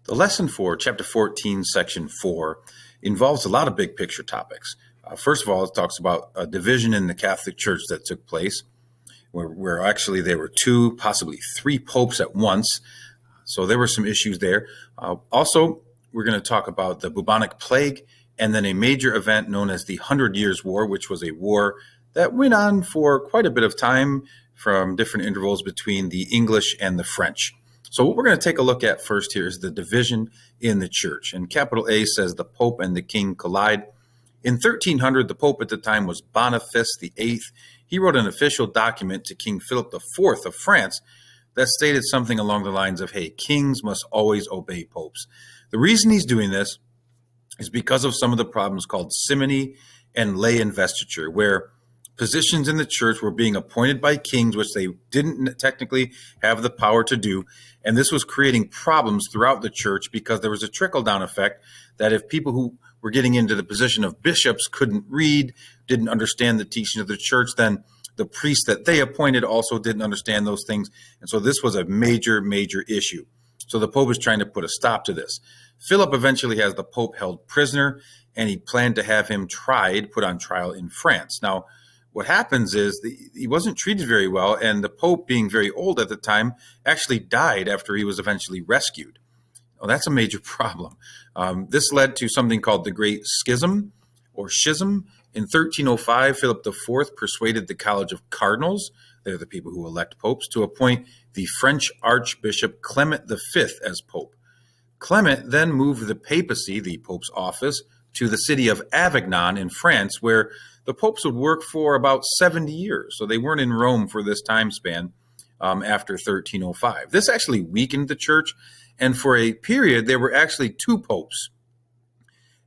The lesson for chapter 14, section 4, involves a lot of big picture topics. First of all, it talks about a division in the Catholic Church that took place, where actually there were two, possibly three popes at once. So there were some issues there. Also, we're going to talk about the Bubonic Plague and then a major event known as the 100 Years' War, which was a war that went on for quite a bit of time from different intervals between the English and the French. So what we're going to take a look at first here is the division in the church. And capital A says the Pope and the King collide. In 1300, the Pope at the time was Boniface VIII. He wrote an official document to King Philip IV of France that stated something along the lines of, hey, kings must always obey popes. The reason he's doing this is because of some of the problems called simony and lay investiture, where positions in the church were being appointed by kings, which they didn't technically have the power to do. And this was creating problems throughout the church because there was a trickle-down effect that if people who were getting into the position of bishops couldn't read, didn't understand the teaching of the church, then the priests that they appointed also didn't understand those things. And so this was a major, major issue. So the Pope is trying to put a stop to this. Philip eventually has the Pope held prisoner, and he planned to have him tried, put on trial in France. Now, what happens is he wasn't treated very well, and the Pope, being very old at the time, actually died after he was eventually rescued. Well, that's a major problem. This led to something called the Great Schism or Schism. In 1305, Philip IV persuaded the College of Cardinals, they're the people who elect popes, to appoint the French Archbishop Clement V as Pope. Clement then moved the papacy, the Pope's office, to the city of Avignon in France, where the popes would work for about 70 years. So they weren't in Rome for this time span after 1305. This actually weakened the church, and for a period, there were actually two popes.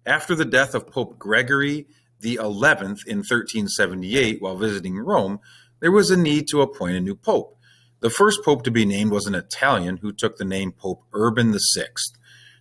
After the death of Pope Gregory the 11th in 1378, while visiting Rome, there was a need to appoint a new pope. The first pope to be named was an Italian who took the name Pope Urban VI.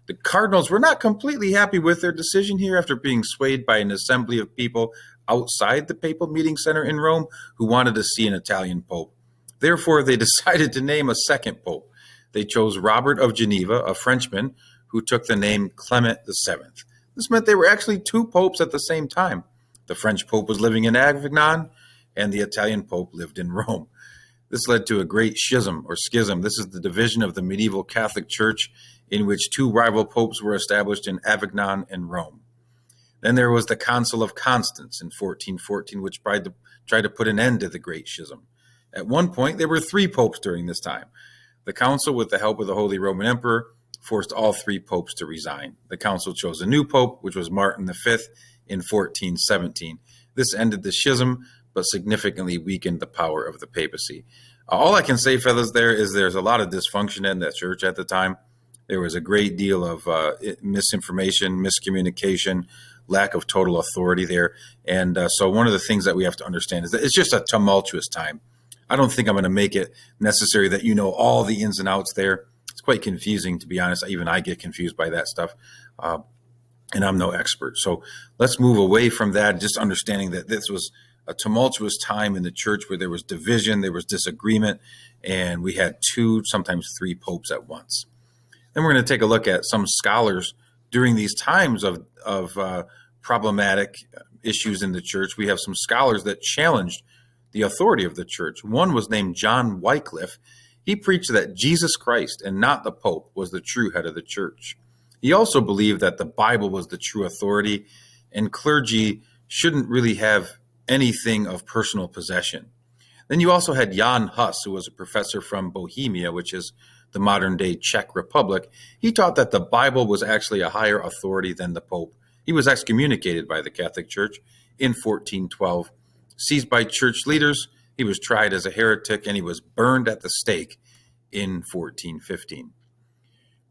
The cardinals were not completely happy with their decision here after being swayed by an assembly of people outside the papal meeting center in Rome who wanted to see an Italian pope. Therefore, they decided to name a second pope. They chose Robert of Geneva, a Frenchman, who took the name Clement VII. This meant there were actually two popes at the same time. The French pope was living in Avignon, and the Italian pope lived in Rome. This led to a great schism or schism. This is the division of the medieval Catholic Church in which two rival popes were established in Avignon and Rome. Then there was the Council of Constance in 1414, which tried to put an end to the Great Schism. At one point, there were three popes during this time. The council, with the help of the Holy Roman Emperor, forced all three popes to resign. The council chose a new pope, which was Martin V in 1417. This ended the schism, but significantly weakened the power of the papacy. All I can say, fellas, there's a lot of dysfunction in that church at the time. There was a great deal of misinformation, miscommunication, lack of total authority there. And so one of the things that we have to understand is that it's just a tumultuous time. I don't think I'm going to make it necessary that you know all the ins and outs there. It's quite confusing, to be honest. Even I get confused by that stuff. And I'm no expert. So let's move away from that, just understanding that this was a tumultuous time in the church where there was division, there was disagreement, and we had two, sometimes three popes at once. Then we're going to take a look at some scholars during these times of problematic issues in the church. We have some scholars that challenged the authority of the church. One was named John Wycliffe. He preached that Jesus Christ and not the Pope was the true head of the church. He also believed that the Bible was the true authority and clergy shouldn't really have anything of personal possession. Then you also had Jan Hus, who was a professor from Bohemia, which is the modern-day Czech Republic. He taught that the Bible was actually a higher authority than the Pope. He was excommunicated by the Catholic Church in 1412. Seized by church leaders, he was tried as a heretic, and he was burned at the stake in 1415.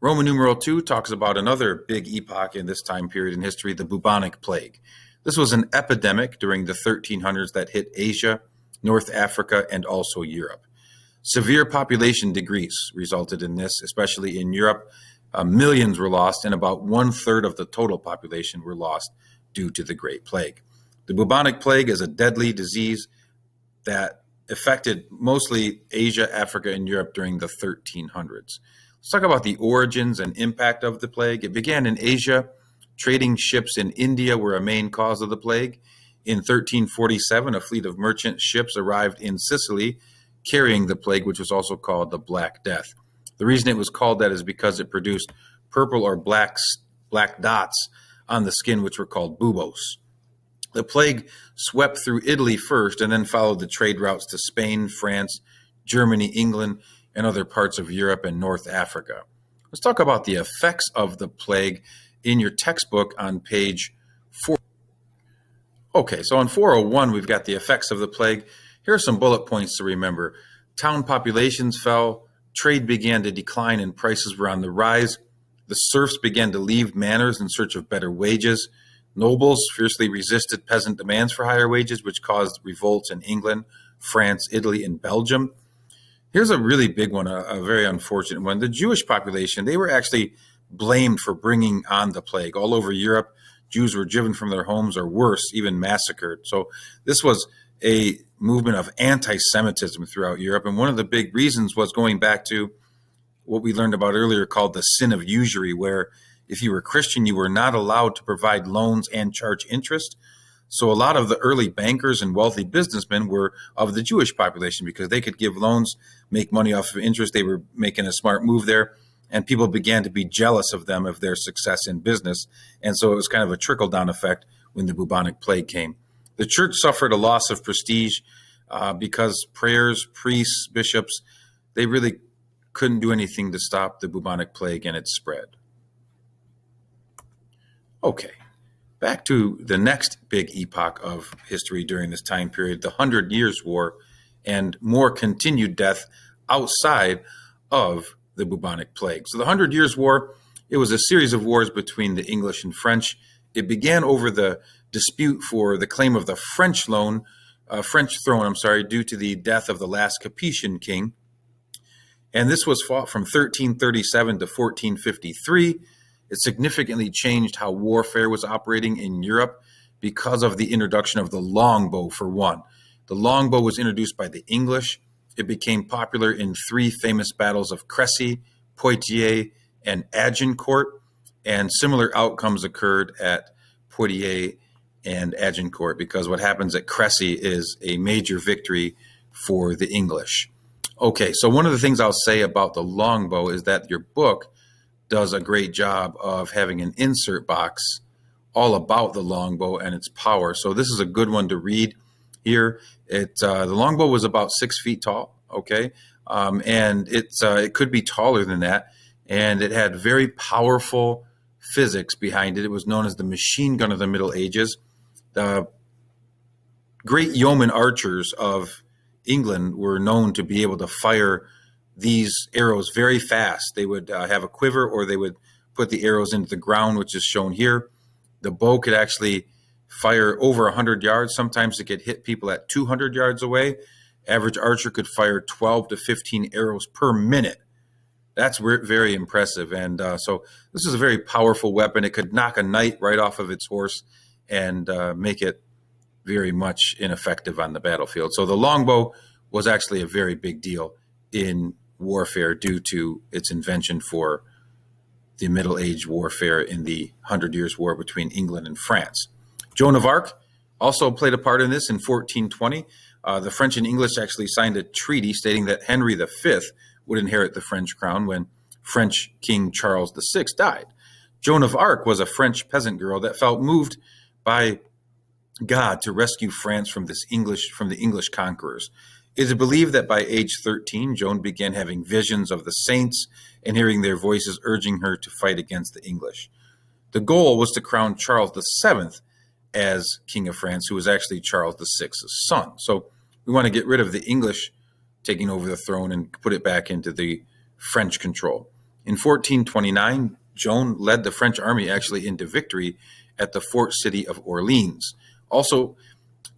Roman numeral 2 talks about another big epoch in this time period in history, the Bubonic Plague. This was an epidemic during the 1300s that hit Asia, North Africa, and also Europe. Severe population decrease resulted in this, especially in Europe. Millions were lost, and about 1/3 of the total population were lost due to the Great Plague. The bubonic plague is a deadly disease that affected mostly Asia, Africa, and Europe during the 1300s. Let's talk about the origins and impact of the plague. It began in Asia. Trading ships in India were a main cause of the plague. In 1347, a fleet of merchant ships arrived in Sicily carrying the plague, which was also called the Black Death. The reason it was called that is because it produced purple or black dots on the skin, which were called buboes. The plague swept through Italy first and then followed the trade routes to Spain, France, Germany, England, and other parts of Europe and North Africa. Let's talk about the effects of the plague in your textbook on page 4. Okay, so on 401, we've got the effects of the plague. Here are some bullet points to remember. Town populations fell, trade began to decline, and prices were on the rise. The serfs began to leave manors in search of better wages. Nobles fiercely resisted peasant demands for higher wages, which caused revolts in England, France, Italy, and Belgium. Here's a really big one, a very unfortunate one. The Jewish population, they were actually blamed for bringing on the plague. All over Europe, Jews were driven from their homes, or worse, even massacred. So this was a movement of anti-Semitism throughout Europe. And one of the big reasons was going back to what we learned about earlier called the Sin of Usury, where if you were Christian, you were not allowed to provide loans and charge interest. So a lot of the early bankers and wealthy businessmen were of the Jewish population because they could give loans, make money off of interest. They were making a smart move there, and people began to be jealous of them, of their success in business. And so it was kind of a trickle-down effect when the bubonic plague came. The church suffered a loss of prestige because prayers, priests, bishops, they really couldn't do anything to stop the bubonic plague and its spread. Okay, back to the next big epoch of history during this time period, the 100 Years' War, and more continued death outside of the bubonic plague. So the 100 Years' War, it was a series of wars between the English and French. It began over the dispute for the claim of the French throne, due to the death of the last Capetian king. And this was fought from 1337 to 1453. It significantly changed how warfare was operating in Europe because of the introduction of the longbow, for one. The longbow was introduced by the English. It became popular in 3 famous battles of Crécy, Poitiers, and Agincourt, and similar outcomes occurred at Poitiers and Agincourt, because what happens at Crécy is a major victory for the English. Okay, so one of the things I'll say about the longbow is that your book does a great job of having an insert box all about the longbow and its power. So this is a good one to read here. The longbow was about 6 feet tall, okay? And it could be taller than that. And it had very powerful physics behind it. It was known as the machine gun of the Middle Ages. The great yeoman archers of England were known to be able to fire these arrows very fast. They would have a quiver, or they would put the arrows into the ground, which is shown here. The bow could actually fire over 100 yards. Sometimes it could hit people at 200 yards away. Average archer could fire 12 to 15 arrows per minute. That's very impressive. And so this is a very powerful weapon. It could knock a knight right off of its horse and make it very much ineffective on the battlefield. So the longbow was actually a very big deal in warfare due to its invention for the Middle Age warfare in the 100 Years' War between England and France. Joan of Arc also played a part in this in 1420. The French and English actually signed a treaty stating that Henry V would inherit the French crown when French King Charles VI died. Joan of Arc was a French peasant girl that felt moved by God to rescue France from the English conquerors. It is believed that by age 13, Joan began having visions of the saints and hearing their voices urging her to fight against the English. The goal was to crown Charles VII as King of France, who was actually Charles VI's son. So we want to get rid of the English taking over the throne and put it back into the French control. In 1429, Joan led the French army actually into victory at the fort city of Orleans. Also,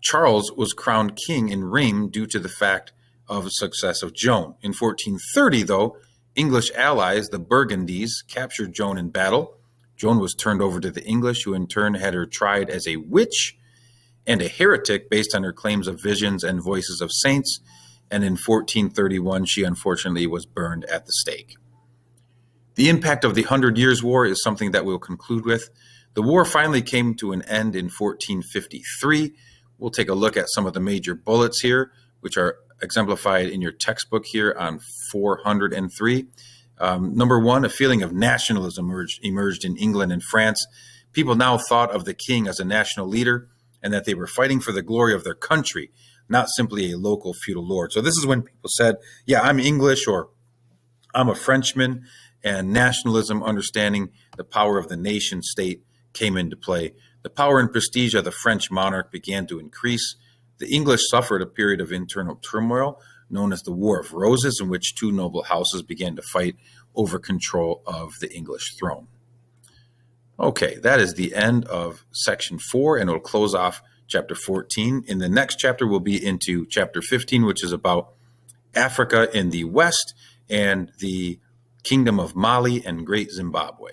Charles was crowned king in Rheims due to the fact of the success of Joan. In 1430, though, English allies, the Burgundies, captured Joan in battle. Joan was turned over to the English, who in turn had her tried as a witch and a heretic based on her claims of visions and voices of saints. and in 1431 she unfortunately was burned at the stake. The impact of the 100 Years' War is something that we'll conclude with. The war finally came to an end in 1453. We'll take a look at some of the major bullets here, which are exemplified in your textbook here on 403. Number one, a feeling of nationalism emerged in England and France. People now thought of the king as a national leader and that they were fighting for the glory of their country, not simply a local feudal lord. So this is when people said, yeah, I'm English or I'm a Frenchman, and nationalism, understanding the power of the nation state, came into play. The power and prestige of the French monarch began to increase. The English suffered a period of internal turmoil known as the War of Roses, in which two noble houses began to fight over control of the English throne. Okay, that is the end of section 4, and it'll close off chapter 14. In the next chapter, we'll be into chapter 15, which is about Africa in the West and the Kingdom of Mali and Great Zimbabwe.